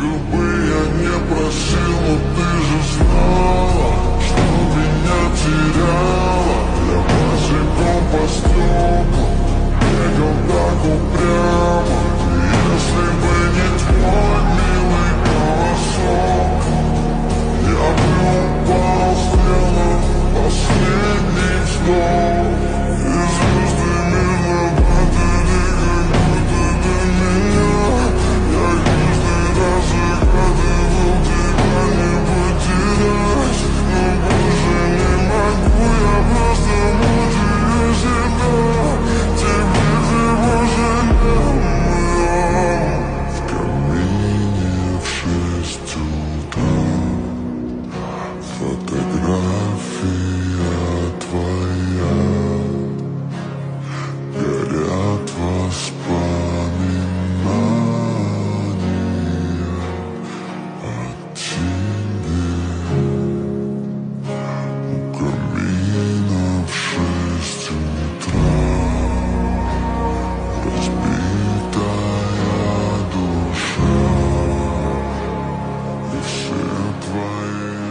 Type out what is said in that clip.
бы я не просил, но ты же знала, что меня теряла. Я босиком по стеклам бегал так упрямо. Если бы не твой милый голосок, я бы упал, сделав последний вздох. И звезды мирно падали, как будто до меня. Я каждый раз загадывал тебя не потерять, но больше не могу, я просто мучаю себя. Теперь всего жалею. В камине в 6 утра фотография твоя, горят воспоминания о тебе. У камина в 6 утра разбитая душа, и все твои